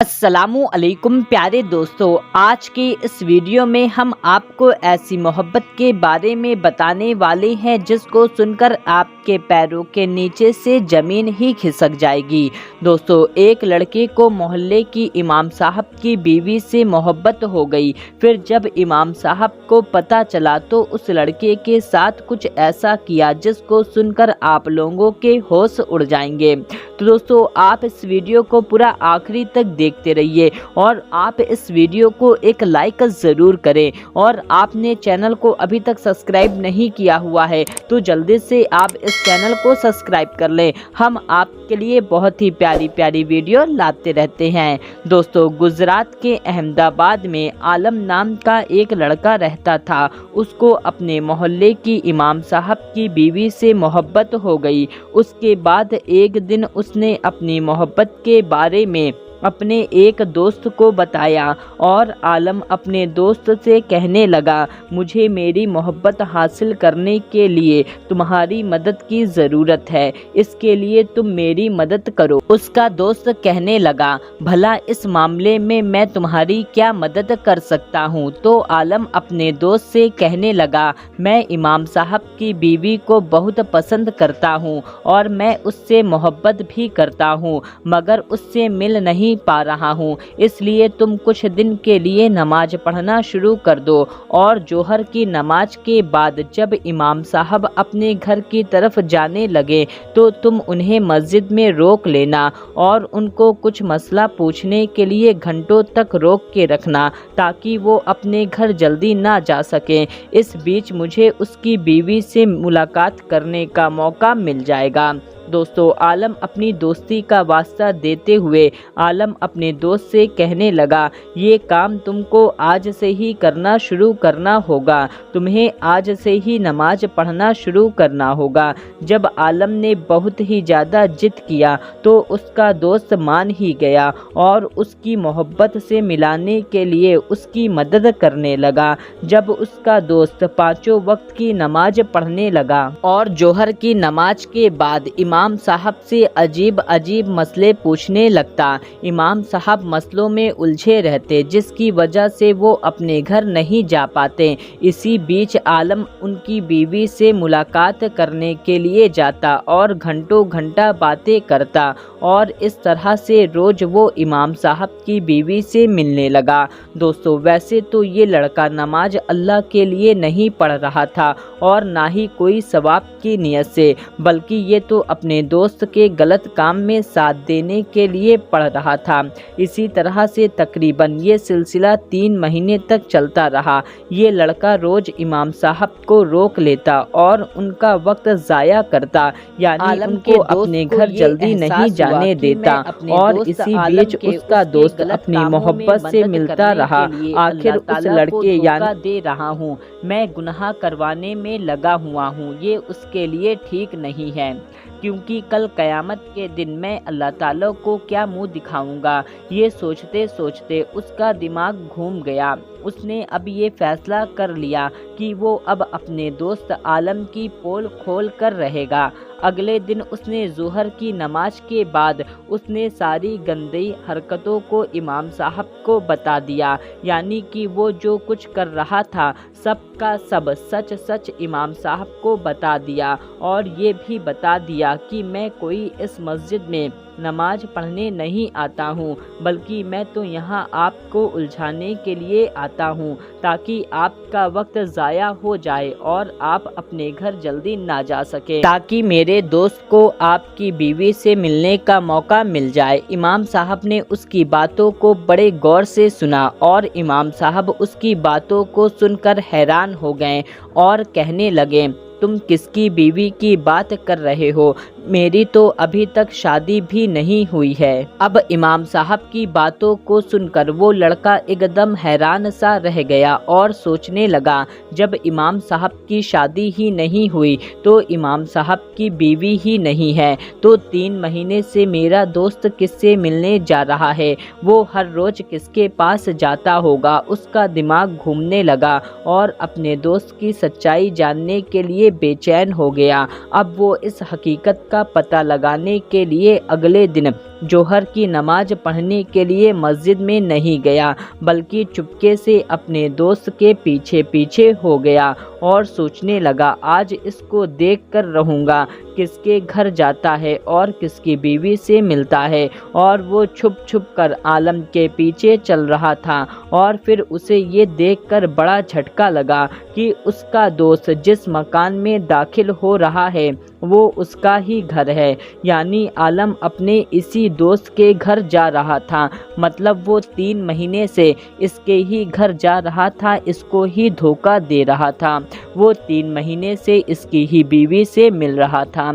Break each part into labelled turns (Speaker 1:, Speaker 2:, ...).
Speaker 1: अस्सलामु अलैकुम प्यारे दोस्तों, आज के इस वीडियो में हम आपको ऐसी मोहब्बत के बारे में बताने वाले हैं जिसको सुनकर आपके पैरों के नीचे से ज़मीन ही खिसक जाएगी। दोस्तों, एक लड़के को मोहल्ले की इमाम साहब की बीवी से मोहब्बत हो गई। फिर जब इमाम साहब को पता चला तो उस लड़के के साथ कुछ ऐसा किया जिसको सुनकर आप लोगों के होश उड़ जाएंगे। तो दोस्तों, आप इस वीडियो को पूरा आखिरी तक देखते रहिए और आप इस वीडियो को एक लाइक ज़रूर करें। और आपने चैनल को अभी तक सब्सक्राइब नहीं किया हुआ है तो जल्दी से आप इस चैनल को सब्सक्राइब कर लें। हम आपके लिए बहुत ही प्यारी प्यारी वीडियो लाते रहते हैं। दोस्तों, गुजरात के अहमदाबाद में आलम नाम का एक लड़का रहता था। उसको अपने मोहल्ले की इमाम साहब की बीवी से मोहब्बत हो गई। उसके बाद एक दिन उसने अपनी मोहब्बत के बारे में अपने एक दोस्त को बताया और आलम अपने दोस्त से कहने लगा, मुझे मेरी मोहब्बत हासिल करने के लिए तुम्हारी मदद की ज़रूरत है, इसके लिए तुम मेरी मदद करो। उसका दोस्त कहने लगा, भला इस मामले में मैं तुम्हारी क्या मदद कर सकता हूँ। तो आलम अपने दोस्त से कहने लगा, मैं इमाम साहब की बीवी को बहुत पसंद करता हूँ और मैं उससे मोहब्बत भी करता हूँ, मगर उससे मिल नहीं पा रहा हूँ, इसलिए तुम कुछ दिन के लिए नमाज पढ़ना शुरू कर दो और जोहर की नमाज के बाद जब इमाम साहब अपने घर की तरफ जाने लगे तो तुम उन्हें मस्जिद में रोक लेना और उनको कुछ मसला पूछने के लिए घंटों तक रोक के रखना ताकि वो अपने घर जल्दी ना जा सकें। इस बीच मुझे उसकी बीवी से मुलाकात करने का मौका मिल जाएगा। दोस्तों, आलम अपनी दोस्ती का वास्ता देते हुए आलम अपने दोस्त से कहने लगा, ये काम तुमको आज से ही करना शुरू करना होगा, तुम्हें आज से ही नमाज पढ़ना शुरू करना होगा। जब आलम ने बहुत ही ज़्यादा जिद किया तो उसका दोस्त मान ही गया और उसकी मोहब्बत से मिलाने के लिए उसकी मदद करने लगा। जब उसका दोस्त पाँचों वक्त की नमाज पढ़ने लगा और जोहर की नमाज के बाद इमाम साहब से अजीब अजीब मसले पूछने लगता, इमाम साहब मसलों में उलझे रहते जिसकी वजह से वो अपने घर नहीं जा पाते। इसी बीच आलम उनकी बीवी से मुलाकात करने के लिए जाता और घंटों घंटा बातें करता और इस तरह से रोज वो इमाम साहब की बीवी से मिलने लगा। दोस्तों, वैसे तो ये लड़का नमाज अल्लाह के लिए नहीं पढ़ रहा था और ना ही कोई सवाब की नियत से, बल्कि ये तो अपने दोस्त के गलत काम में साथ देने के लिए पढ़ रहा था। इसी तरह से तकरीबन ये सिलसिला 3 महीने तक चलता रहा। ये लड़का रोज इमाम साहब को रोक लेता और उनका वक्त ज़ाया करता, यानी उनको अपने घर जल्दी नहीं जाने देता। और इसी बीच उसका दोस्त अपनी मोहब्बत से मिलता रहा। आखिर उस लड़के यानी दे रहा हूँ, मैं गुनाह करवाने में लगा हुआ हूँ, ये उसके लिए ठीक नहीं है, क्योंकि कल क़यामत के दिन मैं अल्लाह ताला को क्या मुंह दिखाऊंगा। ये सोचते सोचते उसका दिमाग घूम गया। उसने अब ये फैसला कर लिया कि वो अब अपने दोस्त आलम की पोल खोल कर रहेगा। अगले दिन उसने ज़ोहर की नमाज के बाद उसने सारी गंदी हरकतों को इमाम साहब को बता दिया, यानी कि वो जो कुछ कर रहा था सब का सब सच सच इमाम साहब को बता दिया और ये भी बता दिया कि मैं कोई इस मस्जिद में नमाज पढ़ने नहीं आता हूँ, बल्कि मैं तो यहाँ आपको उलझाने के लिए आता हूँ ताकि आपका वक्त ज़ाया हो जाए और आप अपने घर जल्दी ना जा सके, ताकि मेरे दोस्त को आपकी बीवी से मिलने का मौका मिल जाए। इमाम साहब ने उसकी बातों को बड़े गौर से सुना और इमाम साहब उसकी बातों को सुनकर हैरान हो गए और कहने लगे, तुम किसकी बीवी की बात कर रहे हो? मेरी तो अभी तक शादी भी नहीं हुई है। अब इमाम साहब की बातों को सुनकर वो लड़का एकदम हैरान सा रह गया और सोचने लगा, जब इमाम साहब की शादी ही नहीं हुई तो इमाम साहब की बीवी ही नहीं है तो 3 महीने से मेरा दोस्त किससे मिलने जा रहा है? वो हर रोज किसके पास जाता होगा? उसका दिमाग घूमने लगा और अपने दोस्त की सच्चाई जानने के लिए बेचैन हो गया। अब वो इस हकीकत का पता लगाने के लिए अगले दिन जोहर की नमाज पढ़ने के लिए मस्जिद में नहीं गया, बल्कि चुपके से अपने दोस्त के पीछे पीछे हो गया और सोचने लगा, आज इसको देख कर रहूँगा, किसके घर जाता है और किसकी बीवी से मिलता है। और वो छुप छुप कर आलम के पीछे चल रहा था और फिर उसे ये देखकर बड़ा झटका लगा कि उसका दोस्त जिस मकान में दाखिल हो रहा है वो उसका ही घर है। यानी आलम अपने इसी दोस्त के घर जा रहा था, मतलब वो 3 महीने से इसके ही घर जा रहा था, इसको ही धोखा दे रहा था। वो 3 महीने से इसकी ही बीवी से मिल रहा था।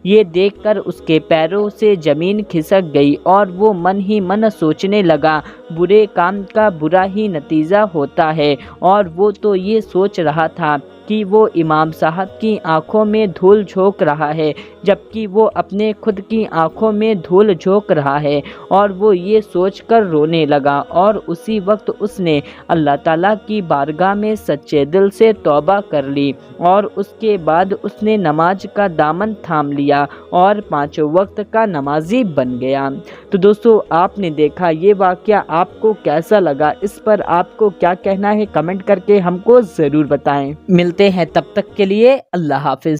Speaker 1: ये देखकर उसके पैरों से ज़मीन खिसक गई और वो मन ही मन सोचने लगा, बुरे काम का बुरा ही नतीजा होता है। और वो तो ये सोच रहा था कि वो इमाम साहब की आंखों में धूल झोंक रहा है, जबकि वो अपने खुद की आंखों में धूल झोंक रहा है। और वो ये सोचकर रोने लगा और उसी वक्त उसने अल्लाह ताला की बारगाह में सच्चे दिल से तौबा कर ली और उसके बाद उसने नमाज का दामन थाम लिया और 5 वक्त का नमाजी बन गया। तो दोस्तों, आपने देखा ये वाक़या, आपको कैसा लगा, इस पर आपको क्या कहना है, कमेंट करके हमको ज़रूर बताएं। मिलते हैं, तब तक के लिए अल्लाह हाफ़िज़।